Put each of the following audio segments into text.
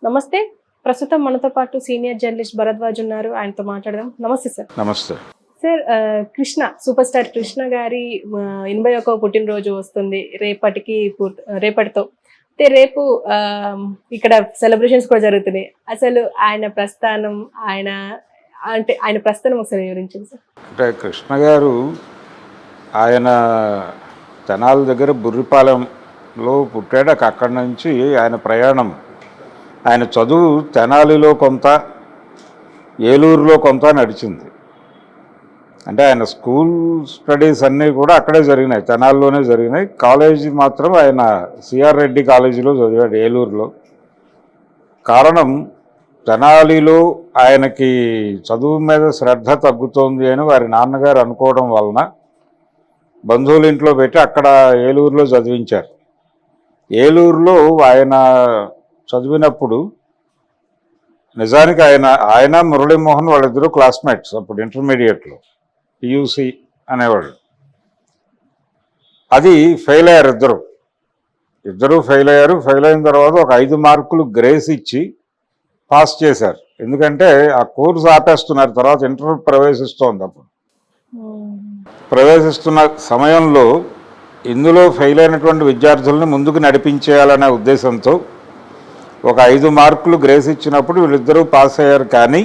నమస్తే. ప్రస్తుతం మనతో పాటు సీనియర్ జర్నలిస్ట్ భరద్వాజ్ ఉన్నారు. ఆయనతో మాట్లాడదాం. నమస్తే సార్. నమస్తే sir, Krishna super star Krishna గారి 81వ పుట్టినరోజు వస్తుంది రేపటితో. అయితే రేపు ఇక్కడ సెలబ్రేషన్స్ కూడా జరుగుతున్నాయి. అసలు ఆయన ప్రస్థానం ఆయన ప్రస్థానం ఒకసారి వివరించండి సార్. అంటే కృష్ణ గారు ఆయన తెనాలి దగ్గర బుర్రిపాలెంలో పుట్టాడు. అక్కడి నుంచి ఆయన ప్రయాణం, ఆయన చదువు తెనాలిలో కొంత, ఏలూరులో కొంత నడిచింది. అంటే ఆయన స్కూల్ స్టడీస్ అన్నీ కూడా అక్కడే జరిగినాయి, తెనాలిలోనే జరిగినాయి. కాలేజీ మాత్రం ఆయన సిఆర్ రెడ్డి కాలేజీలో చదివాడు, ఏలూరులో. కారణం, తెనాలిలో ఆయనకి చదువు మీద శ్రద్ధ తగ్గుతోంది అని వారి నాన్నగారు అనుకోవడం వలన బంధువుల ఇంట్లో పెట్టి అక్కడ ఏలూరులో చదివించారు. ఏలూరులో ఆయన చదివినప్పుడు నిజానికి ఆయన మురళీమోహన్ వాళ్ళిద్దరూ క్లాస్మేట్స్ అప్పుడు ఇంటర్మీడియట్లో, పియూసి అనేవాళ్ళు. అది ఫెయిల్ అయ్యారు, ఇద్దరు ఫెయిల్ అయ్యారు. ఫెయిల్ అయిన తర్వాత ఒక 5 మార్కులు గ్రేస్ ఇచ్చి పాస్ చేశారు. ఎందుకంటే ఆ కోర్సు ఆపేస్తున్నారు, తర్వాత ఇంటర్ ప్రవేశిస్తోంది. అప్పుడు ప్రవేశిస్తున్న సమయంలో ఇందులో ఫెయిల్ అయినటువంటి విద్యార్థులను ముందుకు నడిపించేయాలనే ఉద్దేశంతో ఒక 5 మార్కులు గ్రేస్ ఇచ్చినప్పుడు వీళ్ళిద్దరూ పాస్ అయ్యారు. కానీ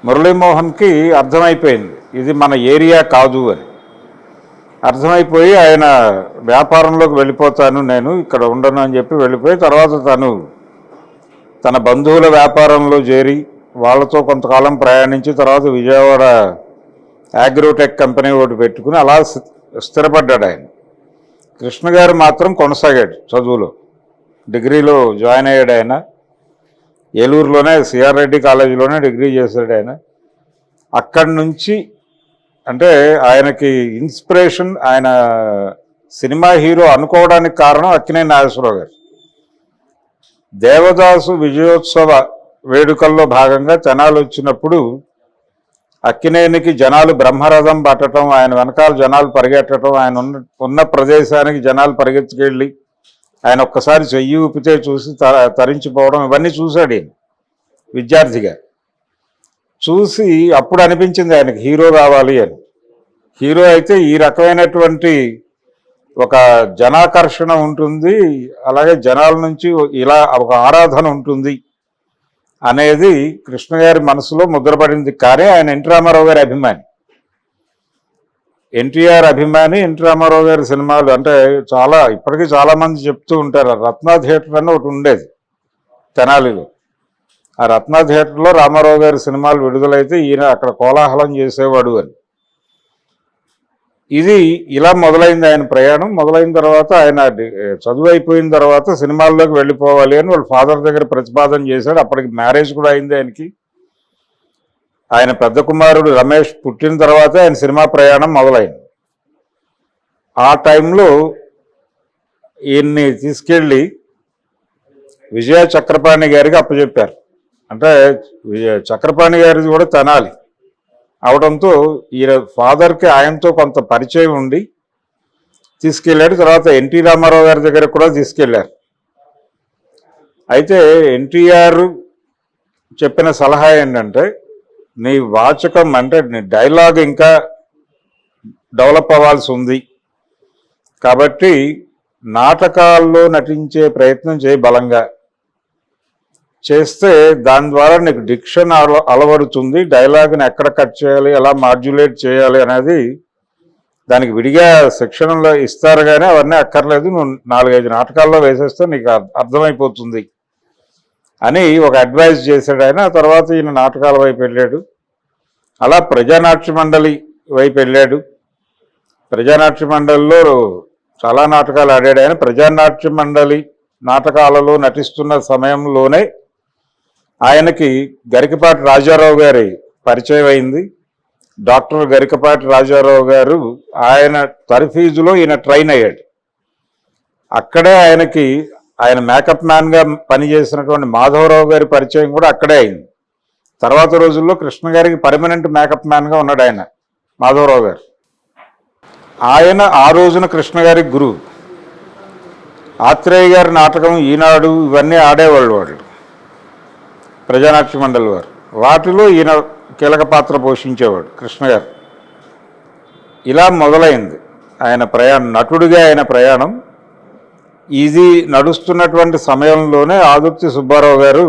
మురళీమోహన్కి అర్థమైపోయింది ఇది మన ఏరియా కాదు అని. అర్థమైపోయి ఆయన వ్యాపారంలోకి వెళ్ళిపోతాను, నేను ఇక్కడ ఉండను అని చెప్పి వెళ్ళిపోయి, తర్వాత తన బంధువుల వ్యాపారంలో చేరి వాళ్ళతో కొంతకాలం ప్రయాణించి తర్వాత విజయవాడ అగ్రోటెక్ కంపెనీ ఒకటి పెట్టుకుని అలా స్థిరపడ్డాడు ఆయన. కృష్ణ గారు మాత్రం కొనసాగాడు చదువులో, డిగ్రీలో జాయిన్ అయ్యాడు. ఆయన ఏలూరులోనే సిఆర్ రెడ్డి కాలేజీలోనే డిగ్రీ చేశాడు ఆయన. అక్కడి నుంచి అంటే ఆయనకి ఇన్స్పిరేషన్, ఆయన సినిమా హీరో అనుకోవడానికి కారణం అక్కినేని నాగేశ్వరరావు గారు. దేవదాసు విజయోత్సవ వేడుకల్లో భాగంగా తెనాలి వచ్చినప్పుడు అక్కినేనికి జనాలు బ్రహ్మరథం పట్టడం, ఆయన వెనకాల జనాలు పరిగెట్టడం, ఆయన ఉన్న ప్రదేశానికి జనాలు పరిగెత్తుకెళ్ళి ఆయన ఒక్కసారి చెయ్యి ఊపితే చూసి తరించిపోవడం, ఇవన్నీ చూశాడు ఈయన విద్యార్థిగా. చూసి అప్పుడు అనిపించింది ఆయనకి హీరో కావాలి అని. హీరో అయితే ఈ రకమైనటువంటి ఒక జనాకర్షణ ఉంటుంది, అలాగే జనాల నుంచి ఇలా ఒక ఆరాధన ఉంటుంది అనేది కృష్ణ గారి మనసులో ముద్రపడింది. కానీ ఆయన ఎన్టీ రామారావు గారి అభిమాని, ఎన్టీఆర్ అభిమాని. ఎన్టీ రామారావు గారి సినిమాలు అంటే ఇప్పటికీ చాలామంది చెప్తూ ఉంటారు. రత్న థియేటర్ అని ఒకటి ఉండేది తెనాలిలో. ఆ రత్న థియేటర్లో రామారావు గారి సినిమాలు విడుదలైతే ఈయన అక్కడ కోలాహలం చేసేవాడు అని. ఇది ఇలా మొదలైంది ఆయన ప్రయాణం. మొదలైన తర్వాత ఆయన చదువు అయిపోయిన తర్వాత సినిమాల్లోకి వెళ్ళిపోవాలి అని వాళ్ళ ఫాదర్ దగ్గర ప్రతిపాదన చేశాడు. అప్పటికి మ్యారేజ్ కూడా అయింది ఆయనకి. ఆయన పెద్ద కుమారుడు రమేష్ పుట్టిన తర్వాత ఆయన సినిమా ప్రయాణం మొదలైంది. ఆ టైంలో ఈయన్ని తీసుకెళ్ళి విజయ చక్రపాణి గారికి అప్పచెప్పారు. అంటే చక్రపాణి గారిది కూడా తెనాలి అవడంతో ఈయన ఫాదర్కి ఆయనతో కొంత పరిచయం ఉండి తీసుకెళ్ళాడు. తర్వాత ఎన్టీ రామారావు గారి దగ్గర కూడా తీసుకెళ్ళారు. అయితే ఎన్టీఆర్ చెప్పిన సలహా ఏంటంటే, నీ వాచకం అంటే నీ డైలాగ్ ఇంకా డెవలప్ అవ్వాల్సి ఉంది, కాబట్టి నాటకాల్లో నటించే ప్రయత్నం చేయి, బలంగా చేస్తే దాని ద్వారా నీకు డిక్షన్ అలవడుతుంది. డైలాగ్ని ఎక్కడ కట్ చేయాలి, ఎలా మాడ్యులేట్ చేయాలి అనేది దానికి విడిగా శిక్షణలో ఇస్తారు. కానీ అవన్నీ అక్కర్లేదు, నువ్వు 4-5 నాటకాల్లో వేసేస్తే నీకు అర్థమైపోతుంది అని ఒక అడ్వైజ్ చేశాడు ఆయన. తర్వాత ఈయన నాటకాల వైపు వెళ్ళాడు. అలా ప్రజానాట్య మండలి వైపు వెళ్ళాడు. ప్రజానాట్య మండలిలో చాలా నాటకాలు ఆడాడు ఆయన. ప్రజానాట్య మండలి నాటకాలలో నటిస్తున్న సమయంలోనే ఆయనకి గరికపాటి రాజారావు గారి పరిచయం అయింది. డాక్టర్ గరికపాటి రాజారావు గారు ఆయన తర్ఫీజులో ఈయన ట్రైన్ అయ్యాడు. అక్కడే ఆయన మేకప్ మ్యాన్గా పనిచేసినటువంటి మాధవరావు గారి పరిచయం కూడా అక్కడే అయింది. తర్వాత రోజుల్లో కృష్ణ గారికి పర్మనెంట్ మేకప్ మ్యాన్గా ఉన్నాడు ఆయన, మాధవరావు గారు. ఆయన ఆ రోజున కృష్ణ గారికి గురువు. ఆత్రేయ గారి నాటకం, ఈనాడు, ఇవన్నీ ఆడేవాళ్ళు వాళ్ళు. ప్రజానాట్య మండలి వారు. వాటిలో ఈయన కీలక పాత్ర పోషించేవాడు కృష్ణ గారు. ఇలా మొదలైంది ఆయన ప్రయాణం, నటుడిగా ఆయన ప్రయాణం. ఇది నడుస్తున్నటువంటి సమయంలోనే ఆదుర్తి సుబ్బారావు గారు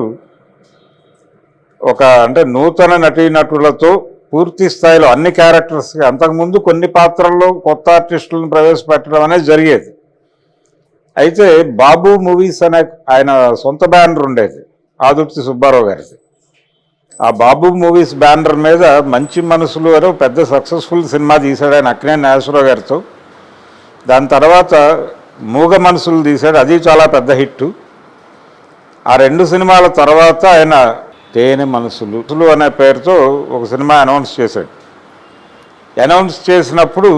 అంటే నూతన నటీనటులతో పూర్తి స్థాయిలో అన్ని క్యారెక్టర్స్కి, అంతకుముందు కొన్ని పాత్రల్లో కొత్త ఆర్టిస్టులను ప్రవేశపెట్టడం అనేది జరిగేది. అయితే బాబు మూవీస్ అనే ఆయన సొంత బ్యానర్ ఉండేది ఆదుర్తి సుబ్బారావు గారిది. ఆ బాబు మూవీస్ బ్యానర్ మీద మంచి మనసులు అని పెద్ద సక్సెస్ఫుల్ సినిమా తీశాడు ఆయన అక్కినేని నాగేశ్వరరావు గారితో. దాని తర్వాత మూగ మనసులు తీశాడు, అది చాలా పెద్ద హిట్. ఆ 2 సినిమాల తర్వాత ఆయన తేనె మనసులు అనే పేరుతో ఒక సినిమా అనౌన్స్ చేశాడు. అనౌన్స్ చేసినప్పుడు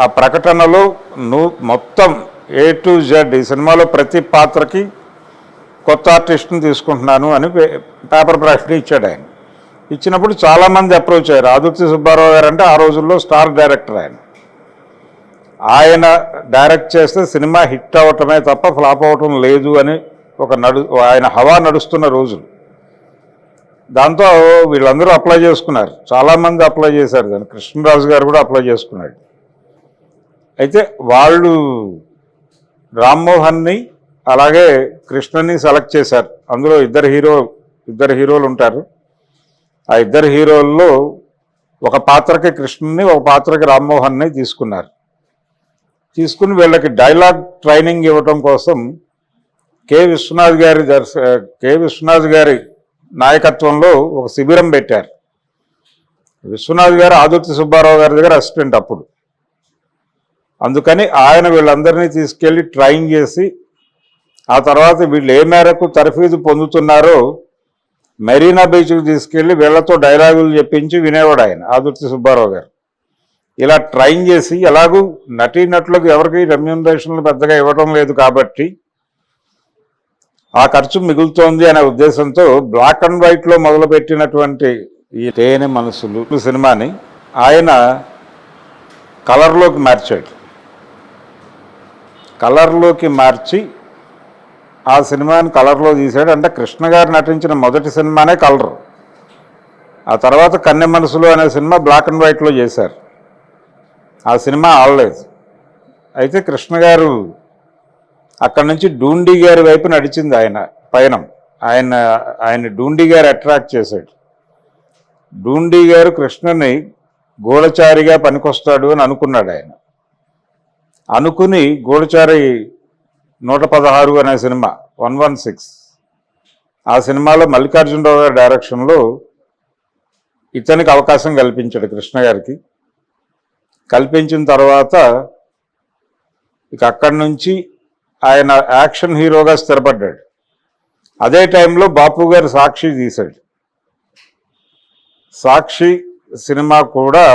ఆ ప్రకటనలో మొత్తం A to Z, ఈ సినిమాలో ప్రతి పాత్రకి కొత్త ఆర్టిస్ట్ని తీసుకుంటున్నాను అని పేపర్ ప్రకటన ఇచ్చాడు ఆయన. ఇచ్చినప్పుడు చాలామంది అప్రోచ్ అయ్యారు. ఆదుర్తి సుబ్బారావు గారు అంటే ఆ రోజుల్లో స్టార్ డైరెక్టర్ ఆయన డైరెక్ట్ చేస్తే సినిమా హిట్ అవ్వటమే తప్ప ఫ్లాప్ అవ్వటం లేదు అని ఆయన హవా నడుస్తున్న రోజులు. దాంతో వీళ్ళందరూ అప్లై చేసుకున్నారు, చాలామంది అప్లై చేశారు. దాన్ని కృష్ణరాజు గారు కూడా అప్లై చేసుకున్నాడు. అయితే వాళ్ళు రామ్మోహన్ని అలాగే కృష్ణని సెలెక్ట్ చేశారు. అందులో ఇద్దరు హీరోలు ఉంటారు. ఆ ఇద్దరు హీరోల్లో ఒక పాత్రకి కృష్ణని, ఒక పాత్రకి రామ్మోహన్ని తీసుకుని వీళ్ళకి డైలాగ్ ట్రైనింగ్ ఇవ్వటం కోసం కె విశ్వనాథ్ గారి నాయకత్వంలో ఒక శిబిరం పెట్టారు. విశ్వనాథ్ గారు ఆదుర్తి సుబ్బారావు గారి దగ్గర అసిస్టెంట్ అప్పుడు. అందుకని ఆయన వీళ్ళందరినీ తీసుకెళ్ళి ట్రైన్ చేసి ఆ తర్వాత వీళ్ళు ఏ మేరకు తర్ఫీదు పొందుతున్నారో మెరీనా బీచ్కి తీసుకెళ్ళి వీళ్లతో డైలాగులు చెప్పించి వినేవాడు ఆయన ఆదుర్తి సుబ్బారావు గారు. ఇలా ట్రైన్ చేసి, ఎలాగూ నటీనటులకు ఎవరికి రెమ్యూనరేషన్లు పెద్దగా ఇవ్వడం లేదు కాబట్టి ఆ ఖర్చు మిగులుతోంది అనే ఉద్దేశంతో బ్లాక్ అండ్ వైట్లో మొదలుపెట్టినటువంటి ఈ తేనె మనసులు సినిమాని ఆయన కలర్లోకి మార్చి ఆ సినిమాని కలర్లో తీశాడు. అంటే కృష్ణ గారు నటించిన మొదటి సినిమానే కలర్. ఆ తర్వాత కన్నె మనసులు అనే సినిమా బ్లాక్ అండ్ వైట్లో చేశారు. ఆ సినిమా ఆడలేదు. అయితే కృష్ణ గారు అక్కడి నుంచి డూండి గారి వైపు నడిచింది ఆయన పయనం. ఆయన డూండి గారు అట్రాక్ట్ చేశాడు. డూండి గారు కృష్ణని గూఢచారిగా పనికొస్తాడు అని అనుకున్నాడు ఆయన. అనుకుని గూఢచారి 116 అనే సినిమా 116 ఆ సినిమాలో మల్లికార్జునరావు గారి డైరెక్షన్లో ఇతనికి అవకాశం కల్పించాడు కృష్ణ గారికి. కల్పించిన తర్వాత ఇక అక్కడి నుంచి ఆయన యాక్షన్ హీరోగా స్థిరపడ్డాడు. అదే టైంలో బాపు గారు సాక్షి తీశాడు. సాక్షి సినిమా కూడా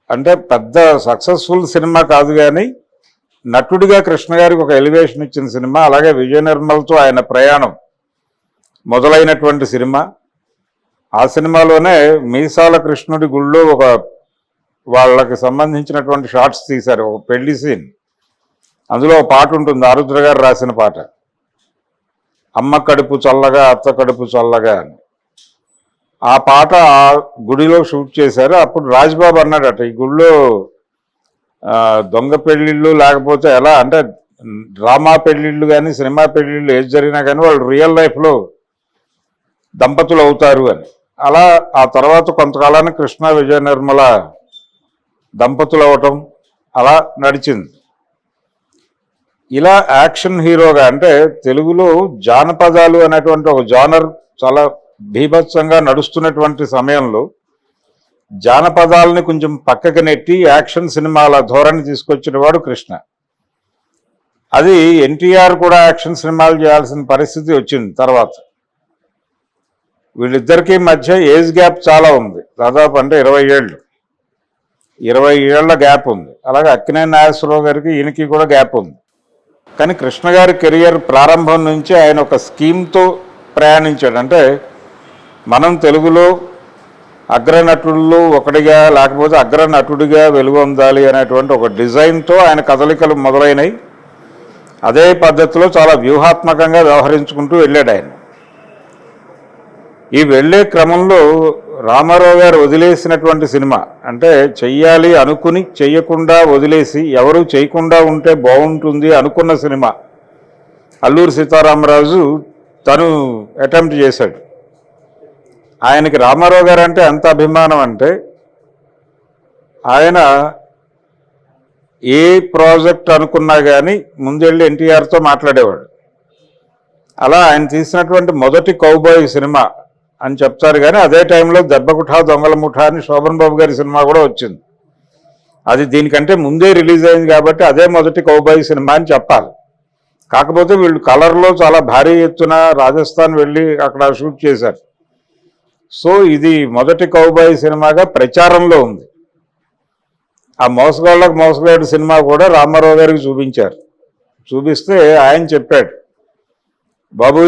అంటే పెద్ద సక్సెస్ఫుల్ సినిమా కాదు, కానీ నటుడిగా కృష్ణ గారికి ఒక ఎలివేషన్ ఇచ్చిన సినిమా. అలాగే విజయ నిర్మల్తో ఆయన ప్రయాణం మొదలైనటువంటి సినిమా. ఆ సినిమాలోనే మీసాల కృష్ణుడి గుళ్ళో వాళ్ళకి సంబంధించినటువంటి షార్ట్స్ తీశారు, ఒక పెళ్లి సీన్. అందులో ఒక పాట ఉంటుంది, ఆరుద్ర గారు రాసిన పాట, అమ్మ కడుపు చల్లగా అత్త కడుపు చల్లగా అని. ఆ పాట ఆ గుడిలో షూట్ చేశారు. అప్పుడు రాజ్బాబు అన్నాడట, ఈ గుడిలో దొంగ పెళ్ళిళ్ళు లేకపోతే ఎలా, అంటే డ్రామా పెళ్ళిళ్ళు కానీ సినిమా పెళ్ళిళ్ళు ఏది జరిగినా కానీ వాళ్ళు రియల్ లైఫ్లో దంపతులు అవుతారు అని. అలా ఆ తర్వాత కొంతకాలానికి కృష్ణ విజయ నిర్మల దంపతులు అవటం అలా నడిచింది. ఇలా యాక్షన్ హీరోగా, అంటే తెలుగులో జానపదాలు అనేటువంటి ఒక జానర్ చాలా బీభత్సంగా నడుస్తున్నటువంటి సమయంలో జానపదాలని కొంచెం పక్కకి నెట్టి యాక్షన్ సినిమాల ధోరణి తీసుకొచ్చిన వాడు కృష్ణ. అది ఎన్టీఆర్ కూడా యాక్షన్ సినిమాలు చేయాల్సిన పరిస్థితి వచ్చింది తర్వాత. వీళ్ళిద్దరికీ మధ్య ఏజ్ గ్యాప్ చాలా ఉంది, దాదాపు అంటే 20 ఏళ్ల గ్యాప్ ఉంది. అలాగే అక్కినేని నాగేశ్వరరావు గారికి ఈయనకి కూడా గ్యాప్ ఉంది. కానీ కృష్ణ గారి కెరియర్ ప్రారంభం నుంచి ఆయన ఒక స్కీమ్తో ప్రయాణించాడు. అంటే మనం తెలుగులో అగ్రనటుల్లో ఒకటిగా లేకపోతే అగ్రనటుడిగా వెలుగొందాలి అనేటువంటి ఒక డిజైన్తో ఆయన కదలికలు మొదలైనవి. అదే పద్ధతిలో చాలా వ్యూహాత్మకంగా వ్యవహరించుకుంటూ వెళ్ళాడు ఆయన. ఈ వెళ్ళే క్రమంలో రామారావు గారు వదిలేసినటువంటి సినిమా, అంటే చెయ్యాలి అనుకుని చెయ్యకుండా వదిలేసి ఎవరు చేయకుండా ఉంటే బాగుంటుంది అనుకున్న సినిమా అల్లూరి సీతారామరాజు తను అటెంప్ట్ చేశాడు. ఆయనకి రామారావు గారు అంటే ఎంత అభిమానం అంటే ఆయన ఏ ప్రాజెక్ట్ అనుకున్నా కానీ ముందెళ్ళి ఎన్టీఆర్తో మాట్లాడేవాడు. అలా ఆయన తీసినటువంటి మొదటి కౌబాయ్ సినిమా అని చెప్తారు, కానీ అదే టైంలో దెబ్బకుఠా దొంగల ముఠా అని శోభన్ బాబు గారి సినిమా కూడా వచ్చింది. అది దీనికంటే ముందే రిలీజ్ అయింది కాబట్టి అదే మొదటి కౌబాయ్ సినిమా అని చెప్పాలి. కాకపోతే వీళ్ళు కలర్లో చాలా భారీ ఎత్తున రాజస్థాన్ వెళ్ళి అక్కడ షూట్ చేశారు. సో ఇది మొదటి కౌబాయ్ సినిమాగా ప్రచారంలో ఉంది. ఆ మోసగాళ్ళకు మోసగాడు సినిమా కూడా రామారావు గారికి చూపించారు. చూపిస్తే ఆయన చెప్పాడు, బాబు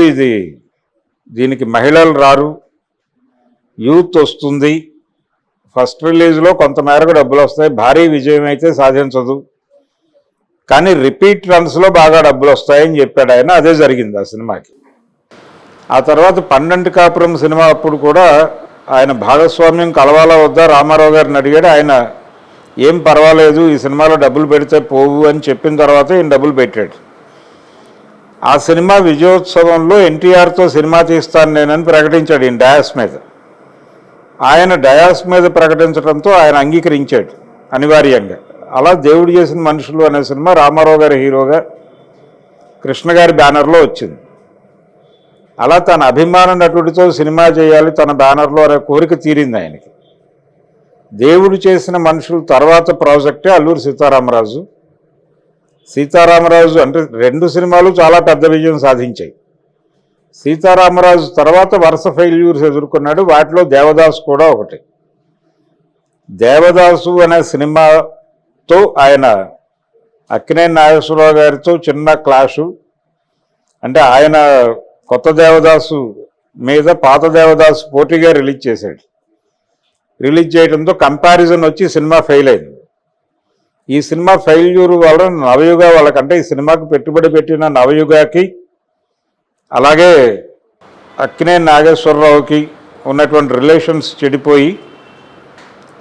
దీనికి మహిళలు రారు, యూత్ వస్తుంది, ఫస్ట్ రిలీజ్లో కొంతమేరకు డబ్బులు వస్తాయి, భారీ విజయం అయితే సాధించదు, కానీ రిపీట్ రన్స్లో బాగా డబ్బులు వస్తాయని చెప్పాడు ఆయన. అదే జరిగింది ఆ సినిమాకి. ఆ తర్వాత 12 కాపురం సినిమా అప్పుడు కూడా ఆయన భాగస్వామ్యం కలవాలా వద్దా రామారావు గారిని అడిగాడు. ఆయన ఏం పర్వాలేదు, ఈ సినిమాలో డబ్బులు పెడితే పోవు అని చెప్పిన తర్వాత ఈయన డబ్బులు పెట్టాడు. ఆ సినిమా విజయోత్సవంలో ఎన్టీఆర్తో సినిమా తీస్తాను నేనని ప్రకటించాడు ఈయన డయాస్ మీద. ఆయన డయాస్ మీద ప్రకటించడంతో ఆయన అంగీకరించాడు అనివార్యంగా. అలా దేవుడు చేసిన మనుషులు అనే సినిమా రామారావు గారి హీరోగా కృష్ణ గారి బ్యానర్లో వచ్చింది. అలా తన అభిమాన నటుడితో సినిమా చేయాలి తన బ్యానర్లో అనే కోరిక తీరింది ఆయనకి. దేవుడు చేసిన మనుషులు తర్వాత ప్రాజెక్టే అల్లూరి సీతారామరాజు. సీతారామరాజు అంటే 2 సినిమాలు చాలా పెద్ద విజయం సాధించాయి. సీతారామరాజు తర్వాత వరుస ఫెయిల్యూర్స్ ఎదుర్కొన్నాడు. వాటిలో దేవదాసు కూడా ఒకటి. దేవదాసు అనే సినిమాతో ఆయన అక్కినేని నాగేశ్వరరావు గారితో చిన్న క్లాషు. అంటే ఆయన కొత్త దేవదాసు మీద పాత దేవదాసు పోటీగా రిలీజ్ చేశాడు. రిలీజ్ చేయడంతో కంపారిజన్ వచ్చి సినిమా ఫెయిల్ అయింది. ఈ సినిమా ఫెయిల్యూర్ వల్ల నవయుగ వాళ్ళకంటే ఈ సినిమాకు పెట్టుబడి పెట్టిన నవయుగకి అలాగే అక్కినేని నాగేశ్వరరావుకి ఉన్నటువంటి రిలేషన్స్ చెడిపోయి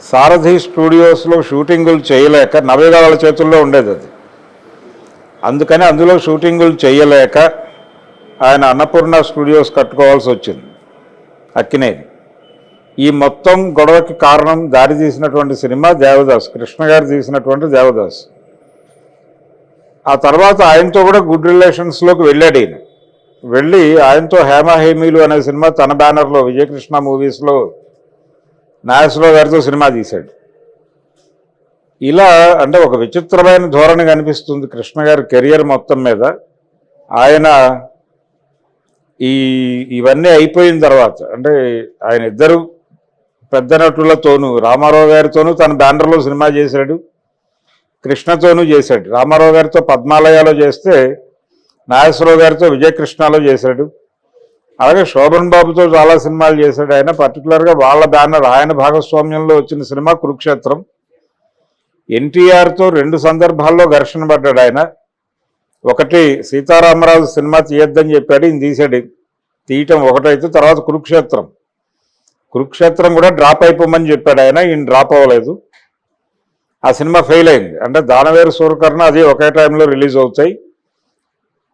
సారథి స్టూడియోస్లో షూటింగులు చేయలేక, నవయుగ వాళ్ళ చేతుల్లో ఉండేది అది, అందుకని అందులో షూటింగులు చేయలేక ఆయన అన్నపూర్ణ స్టూడియోస్ కట్టుకోవాల్సి వచ్చింది అక్కినేని. ఈ మొత్తం గొడవకి కారణం దారి తీసినటువంటి సినిమా దేవదాస్, కృష్ణ గారు తీసినటువంటి దేవదాస్. ఆ తర్వాత ఆయనతో కూడా గుడ్ రిలేషన్స్లోకి వెళ్ళాడు ఈయన. వెళ్ళి ఆయనతో హేమహేమీలు అనే సినిమా తన బ్యానర్లో విజయకృష్ణ మూవీస్లో నాగేశ్వరరావు గారితో సినిమా తీశాడు. ఇలా అంటే ఒక విచిత్రమైన ధోరణి కనిపిస్తుంది కృష్ణ గారి కెరియర్ మొత్తం మీద. ఆయన ఇవన్నీ అయిపోయిన తర్వాత అంటే ఆయన ఇద్దరు పెద్ద నటులతోనూ రామారావు గారితోనూ తన బ్యానర్లో సినిమా చేశాడు, కృష్ణతోనూ చేశాడు. రామారావు గారితో పద్మాలయాలో చేస్తే నాగేశ్వరరావు గారితో విజయకృష్ణలో చేశాడు. అలాగే శోభన్ బాబుతో చాలా సినిమాలు చేశాడు ఆయన. పర్టికులర్గా వాళ్ళ బ్యానర్ ఆయన భాగస్వామ్యంలో వచ్చిన సినిమా కురుక్షేత్రం. ఎన్టీఆర్తో 2 సందర్భాల్లో ఘర్షణ పడ్డాడు ఆయన. ఒకటి సీతారామరాజు సినిమా తీయొద్దని చెప్పాడు, ఈయన తీసాడు. తీయటం ఒకటైతే తర్వాత కురుక్షేత్రం కూడా డ్రాప్ అయిపోమని చెప్పాడు ఆయన, ఈయన డ్రాప్ అవ్వలేదు. ఆ సినిమా ఫెయిల్ అయింది. అంటే దానవేరు సూరకర్ణ అది ఒకే టైంలో రిలీజ్ అవుతాయి.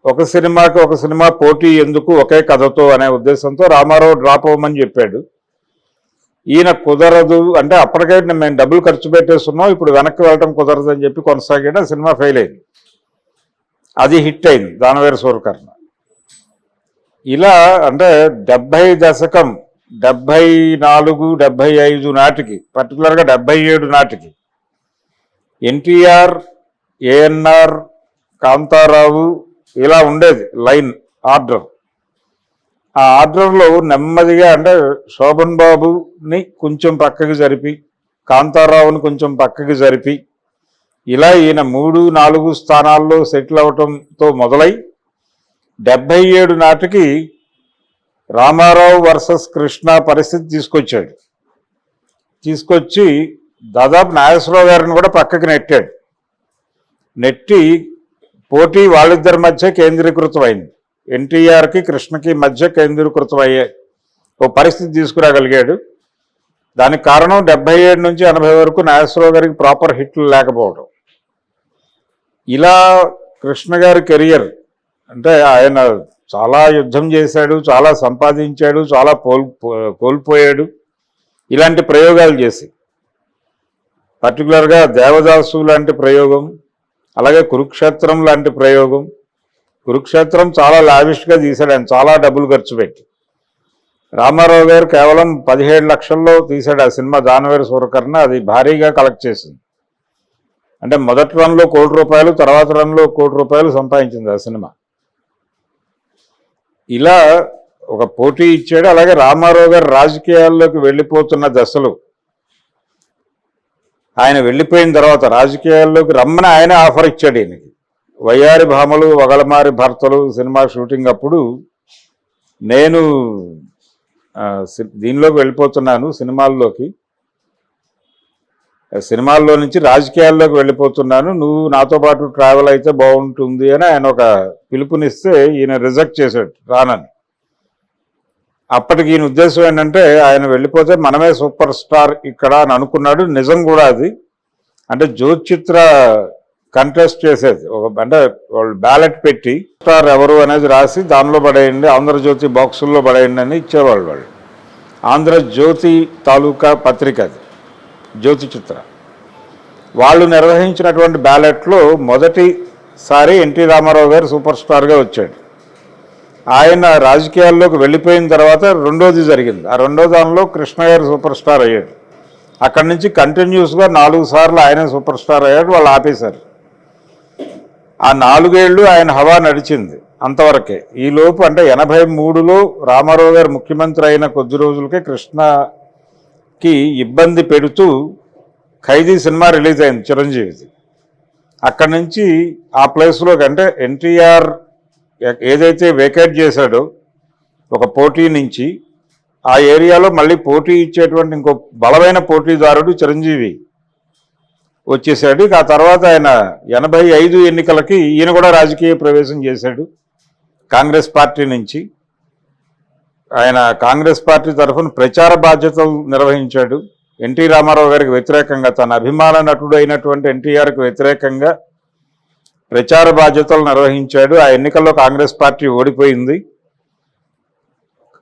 ఒక సినిమాకి ఒక సినిమా పోటీ ఎందుకు ఒకే కథతో అనే ఉద్దేశంతో రామారావు డ్రాప్ అవ్వమని చెప్పాడు. ఈయన కుదరదు అంటే అప్పటికే మేము డబ్బులు ఖర్చు పెట్టేస్తున్నాం, ఇప్పుడు వెనక్కి వెళ్ళటం కుదరదు అని చెప్పి కొనసాగిన సినిమా ఫెయిల్ అయింది. అది హిట్ అయింది దానవేరు సూరకర్ణ. ఇలా అంటే 70 దశకం 74, 75 నాటికి, పర్టికులర్గా 77 నాటికి ఎన్టీఆర్, ఏఎన్ఆర్, కాంతారావు ఇలా ఉండేది లైన్ ఆర్డర్. ఆ ఆర్డర్లో నెమ్మదిగా అంటే శోభన్ బాబుని కొంచెం పక్కకి జరిపి, కాంతారావుని కొంచెం పక్కకి జరిపి, ఇలా ఈయన 3, 4 స్థానాల్లో సెటిల్ అవటంతో మొదలై 77 నాటికి రామారావు వర్సెస్ కృష్ణ పరిస్థితి తీసుకొచ్చి దాదాపు నాగేశ్వరరావు గారిని కూడా పక్కకి నెట్టి పోటీ వాళ్ళిద్దరి మధ్య కేంద్రీకృతం అయింది. ఎన్టీఆర్కి కృష్ణకి మధ్య కేంద్రీకృతం ఓ పరిస్థితి తీసుకురాగలిగాడు. దానికి కారణం 77 నుంచి 80 వరకు నాగేశ్వరరావు గారికి ప్రాపర్ హిట్లు లేకపోవడం. ఇలా కృష్ణ గారి కెరియర్ అంటే ఆయన చాలా యుద్ధం చేశాడు, చాలా సంపాదించాడు, చాలా కోల్పోయాడు. ఇలాంటి ప్రయోగాలు చేసి పర్టికులర్గా దేవదాసు లాంటి ప్రయోగం, అలాగే కురుక్షేత్రం లాంటి ప్రయోగం. కురుక్షేత్రం చాలా లావిష్గా తీశాడు ఆయన, చాలా డబ్బులు ఖర్చు పెట్టి. రామారావు గారు కేవలం 17 లక్షల్లో తీశాడు ఆ సినిమా దానవేరు సూరకర్ణ. అది భారీగా కలెక్ట్ చేసింది. అంటే మొదటి రన్లో ₹1,00,00,000, తర్వాత రన్లో ₹1,00,00,000 సంపాదించింది ఆ సినిమా. ఇలా ఒక పోటీ ఇచ్చాడు. అలాగే రామారావు గారు రాజకీయాల్లోకి వెళ్ళిపోతున్న దశలో ఆయన వెళ్ళిపోయిన తర్వాత రాజకీయాల్లోకి రమ్మని ఆయన ఆఫర్ ఇచ్చాడు ఈయనకి. వయ్యారి భామలు వగలమారి భర్తలు సినిమా షూటింగ్ అప్పుడు నేను దీనిలోకి వెళ్ళిపోతున్నాను, సినిమాల్లో నుంచి రాజకీయాల్లోకి వెళ్ళిపోతున్నాను, నువ్వు నాతో పాటు ట్రావెల్ అయితే బాగుంటుంది అని ఆయన ఒక పిలుపునిస్తే ఈయన రిజెక్ట్ చేశాడు, రానని. అప్పటికి ఈయన ఉద్దేశం ఏంటంటే ఆయన వెళ్ళిపోతే మనమే సూపర్ స్టార్ ఇక్కడ అని అనుకున్నాడు. నిజం కూడా అది. అంటే జ్యోతిచిత్ర కంటెస్ట్ చేసేది అంటే వాళ్ళు బ్యాలెట్ పెట్టి స్టార్ ఎవరు అనేది రాసి దానిలో పడేయండి, ఆంధ్రజ్యోతి బాక్సుల్లో పడేయండి అని ఇచ్చేవాళ్ళు వాళ్ళు. ఆంధ్రజ్యోతి తాలూకా పత్రిక అది, జ్యోతిచిత్ర. వాళ్ళు నిర్వహించినటువంటి బ్యాలెట్లో మొదటిసారి ఎన్టీ రామారావు గారు సూపర్ స్టార్గా వచ్చాడు. ఆయన రాజకీయాల్లోకి వెళ్ళిపోయిన తర్వాత రెండోది జరిగింది. ఆ రెండో దానిలో కృష్ణ గారు సూపర్ స్టార్ అయ్యాడు. అక్కడి నుంచి కంటిన్యూస్గా 4 సార్లు ఆయనే సూపర్ స్టార్ అయ్యాడు. వాళ్ళు ఆపేశారు. ఆ 4 ఏళ్ళు ఆయన హవా నడిచింది అంతవరకే. ఈలోపు అంటే 83లో రామారావు గారు ముఖ్యమంత్రి అయిన కొద్ది రోజులకే కృష్ణకి ఇబ్బంది పెడుతూ ఖైదీ సినిమా రిలీజ్ అయింది చిరంజీవిది. అక్కడి నుంచి ఆ ప్లేస్లోకి అంటే ఎన్టీఆర్ ఏదైతే వేకేట్ చేశాడో ఒక పోటీ నుంచి ఆ ఏరియాలో మళ్ళీ పోటీ ఇచ్చేటువంటి ఇంకో బలమైన పోటీదారుడు చిరంజీవి వచ్చేసాడు. ఆ తర్వాత ఆయన 85 ఎన్నికలకి ఈయన కూడా రాజకీయ ప్రవేశం చేశాడు కాంగ్రెస్ పార్టీ నుంచి. ఆయన కాంగ్రెస్ పార్టీ తరఫున ప్రచార బాధ్యతలు నిర్వహించాడు. ఎన్టీ రామారావు గారికి వ్యతిరేకంగా, తన అభిమాన నటుడు అయినటువంటి ఎన్టీఆర్కి వ్యతిరేకంగా ప్రచార బాధ్యతలు నిర్వహించాడు. ఆ ఎన్నికల్లో కాంగ్రెస్ పార్టీ ఓడిపోయింది.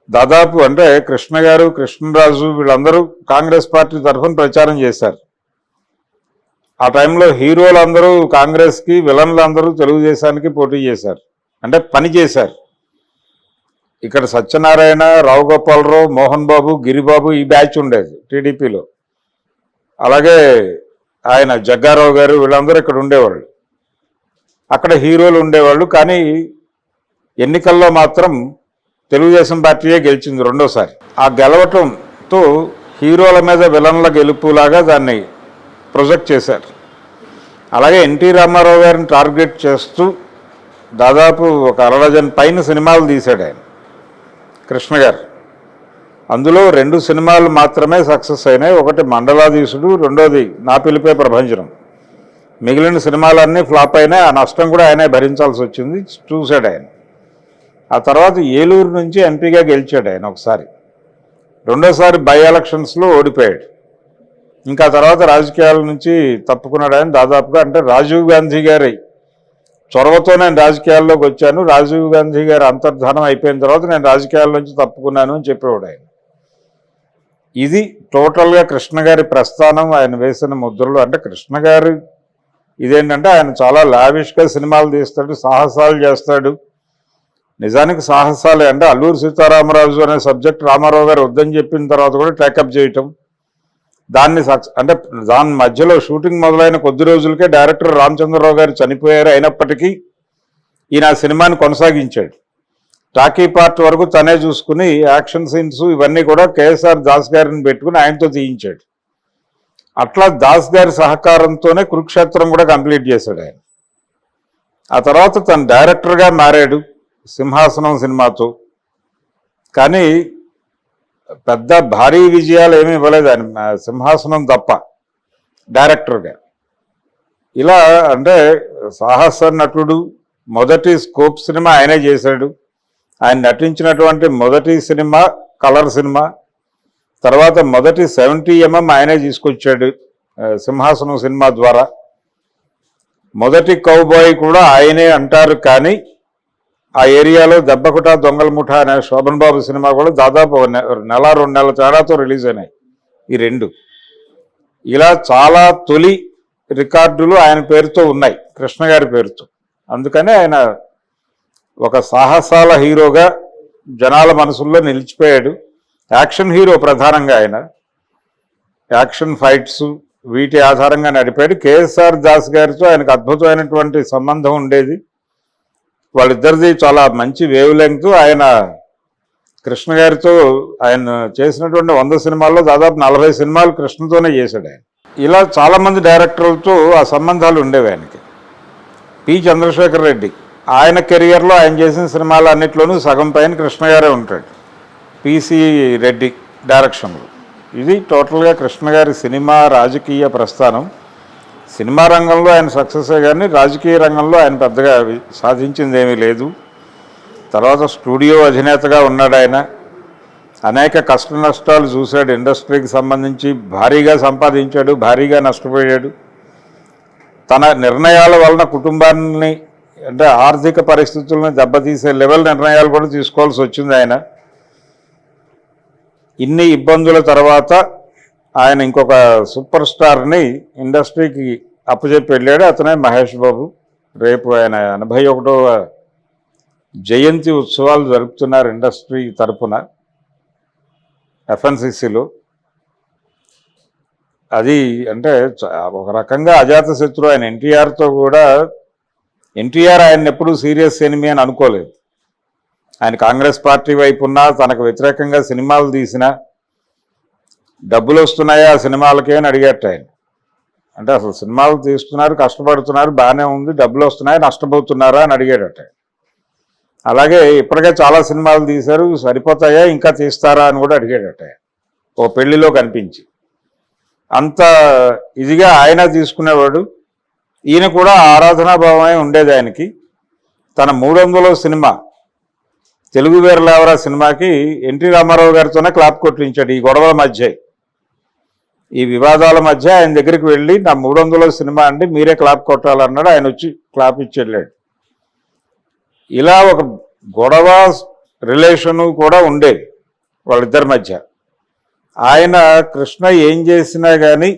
దాదాపు అంటే కృష్ణ గారు, కృష్ణరాజు వీళ్ళందరూ కాంగ్రెస్ పార్టీ తరఫున ప్రచారం చేశారు. ఆ టైంలో హీరోలందరూ కాంగ్రెస్కి, విలన్లందరూ తెలుగుదేశానికి పోటీ చేశారు, అంటే పని చేశారు. ఇక్కడ సత్యనారాయణ, రావు గోపాలరావు, మోహన్ బాబు, గిరిబాబు ఈ బ్యాచ్ ఉండేది టీడీపీలో. అలాగే ఆయన జగ్గారావు గారు వీళ్ళందరూ ఇక్కడ ఉండేవాళ్ళు. అక్కడ హీరోలు ఉండేవాళ్ళు. కానీ ఎన్నికల్లో మాత్రం తెలుగుదేశం పార్టీయే గెలిచింది రెండోసారి. ఆ గెలవటంతో హీరోల మీద విలన్ల గెలుపులాగా దాన్ని ప్రొజెక్ట్ చేశారు. అలాగే ఎన్టీ రామారావు గారిని టార్గెట్ చేస్తూ దాదాపు ఒక 60 పైన సినిమాలు తీశాడు ఆయన కృష్ణ గారు. అందులో 2 సినిమాలు మాత్రమే సక్సెస్ అయినాయి. ఒకటి మండలాధీశుడు, రెండోది నా పిలిపే ప్రభంజనం. మిగిలిన సినిమాలన్నీ ఫ్లాప్ అయినాయి. ఆ నష్టం కూడా ఆయనే భరించాల్సి వచ్చింది. చూశాడు ఆయన. ఆ తర్వాత ఏలూరు నుంచి ఎంపీగా గెలిచాడు ఆయన ఒకసారి. రెండోసారి బై ఎలక్షన్స్లో ఓడిపోయాడు. ఇంకా తర్వాత రాజకీయాల నుంచి తప్పుకున్నాడు ఆయన దాదాపుగా. అంటే రాజీవ్ గాంధీ గారి చొరవతో నేను రాజకీయాల్లోకి వచ్చాను, రాజీవ్ గాంధీ గారి అంతర్ధానం అయిపోయిన తర్వాత నేను రాజకీయాల నుంచి తప్పుకున్నాను అని చెప్పేవాడు ఆయన. ఇది టోటల్గా కృష్ణ గారి ప్రస్థానం, ఆయన వేసిన ముద్రలు. అంటే కృష్ణ గారి ఇదేంటంటే ఆయన చాలా లావిష్గా సినిమాలు తీస్తాడు, సాహసాలు చేస్తాడు. నిజానికి సాహసాలే. అంటే అల్లూరి సీతారామరాజు అనే సబ్జెక్ట్ రామారావు గారు వద్దని చెప్పిన తర్వాత కూడా టేకప్ చేయటం, దాన్ని అంటే దాని మధ్యలో షూటింగ్ మొదలైన కొద్ది రోజులకే డైరెక్టర్ రామచంద్రరావు గారు చనిపోయారు. అయినప్పటికీ ఈయన ఆ సినిమాని కొనసాగించాడు. టాకీ పార్ట్ వరకు తనే చూసుకుని యాక్షన్ సీన్స్ ఇవన్నీ కూడా కేఎస్ఆర్ దాస్ గారిని పెట్టుకుని ఆయనతో తీయించాడు. అట్లా దాస్ గారి సహకారంతోనే కురుక్షేత్రం కూడా కంప్లీట్ చేశాడు ఆయన. ఆ తర్వాత తను డైరెక్టర్గా మారాడు సింహాసనం సినిమాతో. కానీ పెద్ద భారీ విజయాలు ఏమీ ఇవ్వలేదు ఆయన సింహాసనం తప్ప డైరెక్టర్గా. ఇలా అంటే సాహస నటుడు, మొదటి స్కోప్ సినిమా ఆయనే చేశాడు. ఆయన నటించినటువంటి మొదటి సినిమా కలర్ సినిమా. తర్వాత మొదటి 70mm ఆయనే తీసుకొచ్చాడు సింహాసనం సినిమా ద్వారా. మొదటి కౌబాయ్ కూడా ఆయనే అంటారు, కానీ ఆ ఏరియాలో దెబ్బకుట దొంగల ముఠ అనే శోభన్ బాబు సినిమా కూడా దాదాపు నెల 2 నెలల తేడాతో రిలీజ్ అయినాయి ఈ రెండు. ఇలా చాలా తొలి రికార్డులు ఆయన పేరుతో ఉన్నాయి, కృష్ణ గారి పేరుతో. అందుకనే ఆయన ఒక సాహసాల హీరోగా జనాల మనసుల్లో నిలిచిపోయాడు. యాక్షన్ హీరో ప్రధానంగా ఆయన. యాక్షన్ ఫైట్స్ వీటి ఆధారంగా నడిపాడు. కేఎస్ఆర్ దాస్ గారితో ఆయనకు అద్భుతమైనటువంటి సంబంధం ఉండేది. వాళ్ళిద్దరిది చాలా మంచి వేవ్ లెంగ్త్. ఆయన కృష్ణ గారితో ఆయన చేసినటువంటి 100 సినిమాల్లో దాదాపు 40 సినిమాలు కృష్ణతోనే చేశాడు ఆయన. ఇలా చాలామంది డైరెక్టర్లతో ఆ సంబంధాలు ఉండేవి ఆయనకి. పి చంద్రశేఖర్ రెడ్డి ఆయన కెరియర్లో ఆయన చేసిన సినిమాలు అన్నిట్లోనూ సగం పైన కృష్ణ గారే ఉంటాడు, పిసి రెడ్డి డైరెక్షన్లో. ఇది టోటల్గా కృష్ణ గారి సినిమా రాజకీయ ప్రస్థానం. సినిమా రంగంలో ఆయన సక్సెసే కానీ రాజకీయ రంగంలో ఆయన పెద్దగా సాధించింది ఏమీ లేదు. తర్వాత స్టూడియో అధినేతగా ఉన్నాడు ఆయన. అనేక కష్ట నష్టాలు చూశాడు. ఇండస్ట్రీకి సంబంధించి భారీగా సంపాదించాడు, భారీగా నష్టపోయాడు. తన నిర్ణయాల వలన కుటుంబాన్ని అంటే ఆర్థిక పరిస్థితులను దెబ్బతీసే లెవెల్ నిర్ణయాలు కూడా తీసుకోవాల్సి వచ్చింది ఆయన. ఇన్ని ఇబ్బందుల తర్వాత ఆయన ఇంకొక సూపర్ స్టార్ని ఇండస్ట్రీకి అప్పచెప్పి వెళ్ళాడు. అతనే మహేష్ బాబు. రేపు ఆయన 81వ జయంతి ఉత్సవాలు జరుపుతున్నారు ఇండస్ట్రీ తరఫున ఎఫ్ఎన్సిసిలో. అది అంటే ఒక రకంగా అజాత శత్రువు ఆయన. ఎన్టీఆర్తో కూడా ఎన్టీఆర్ ఆయన ఎప్పుడూ సీరియస్ ఎనిమి అని అనుకోలేదు. ఆయన కాంగ్రెస్ పార్టీ వైపు ఉన్నా, తనకు వ్యతిరేకంగా సినిమాలు తీసినా డబ్బులు వస్తున్నాయా ఆ సినిమాలకే అని అడిగేట ఆయన. అంటే అసలు సినిమాలు తీస్తున్నారు, కష్టపడుతున్నారు, బాగానే ఉంది, డబ్బులు వస్తున్నాయి, నష్టపోతున్నారా అని అడిగేటట. అలాగే ఇప్పటికే చాలా సినిమాలు తీశారు, సరిపోతాయా ఇంకా తీస్తారా అని కూడా అడిగేటట ఓ పెళ్లిలో కనిపించి. అంత ఇదిగా ఆయన తీసుకునేవాడు. ఈయన కూడా ఆరాధనాభావమే ఉండేది ఆయనకి. తన 300వ సినిమా తెలుగు వీరలేవరా సినిమాకి ఎన్టీ రామారావు గారితోనే క్లాప్ కొట్టించాడు. ఈ గొడవల మధ్య, ఈ వివాదాల మధ్య ఆయన దగ్గరికి వెళ్ళి నా 300వ సినిమా అండి మీరే క్లాప్ కొట్టాలన్నాడు. ఆయన వచ్చి క్లాప్ ఇచ్చి వెళ్ళాడు. ఇలా ఒక గొడవ రిలేషను కూడా ఉండేది వాళ్ళిద్దరి మధ్య. ఆయన కృష్ణ ఏం చేసినా కానీ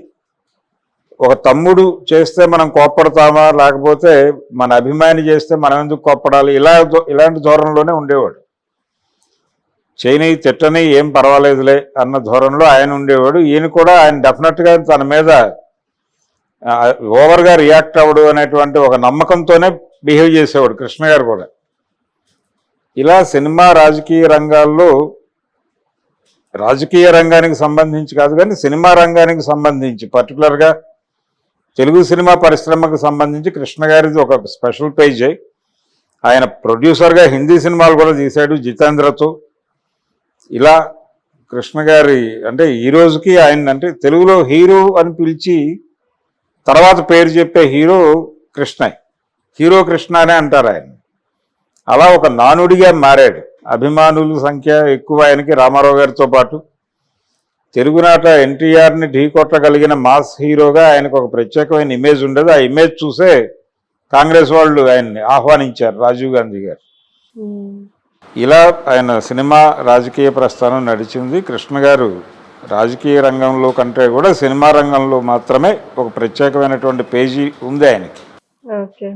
ఒక తమ్ముడు చేస్తే మనం కోప్పడతామా, లేకపోతే మన అభిమాని చేస్తే మనం ఎందుకు కోప్పడాలి, ఇలాంటి ధోరణిలోనే ఉండేవాడు. చేయని తిట్టని ఏం పర్వాలేదులే అన్న ధోరణిలో ఆయన ఉండేవాడు. ఈయన కూడా ఆయన డెఫినెట్గా తన మీద ఓవర్గా రియాక్ట్ అవ్వడు అనేటువంటి ఒక నమ్మకంతోనే బిహేవ్ చేసేవాడు కృష్ణ గారు కూడా. ఇలా సినిమా రాజకీయ రంగాల్లో, రాజకీయ రంగానికి సంబంధించి కాదు కానీ సినిమా రంగానికి సంబంధించి పర్టికులర్గా తెలుగు సినిమా పరిశ్రమకు సంబంధించి కృష్ణ గారిది ఒక స్పెషల్ పేజ్. ఆయన ప్రొడ్యూసర్గా హిందీ సినిమాలు కూడా తీశాడు జితేంద్రతో. ఇలా కృష్ణ గారి అంటే ఈ రోజుకి ఆయన అంటే తెలుగులో హీరో అని పిలిచి తర్వాత పేరు చెప్పే హీరో కృష్ణ, హీరో కృష్ణ అనే అంటారు ఆయన. అలా ఒక నానుడిగా మారాడు. అభిమానుల సంఖ్య ఎక్కువ ఆయనకి రామారావు గారితో పాటు. తెలుగునాట ఎన్టీఆర్ని ఢీకొట్టగలిగిన మాస్ హీరోగా ఆయనకు ఒక ప్రత్యేకమైన ఇమేజ్ ఉండేది. ఆ ఇమేజ్ చూసే కాంగ్రెస్ వాళ్ళు ఆయన్ని ఆహ్వానించారు, రాజీవ్ గాంధీ గారు. ఇలా ఆయన సినిమా రాజకీయ ప్రస్థానం నడిచింది. కృష్ణ గారు రాజకీయ రంగంలో కంటే కూడా సినిమా రంగంలో మాత్రమే ఒక ప్రత్యేకమైనటువంటి పేజీ ఉంది ఆయనకి. ఓకే.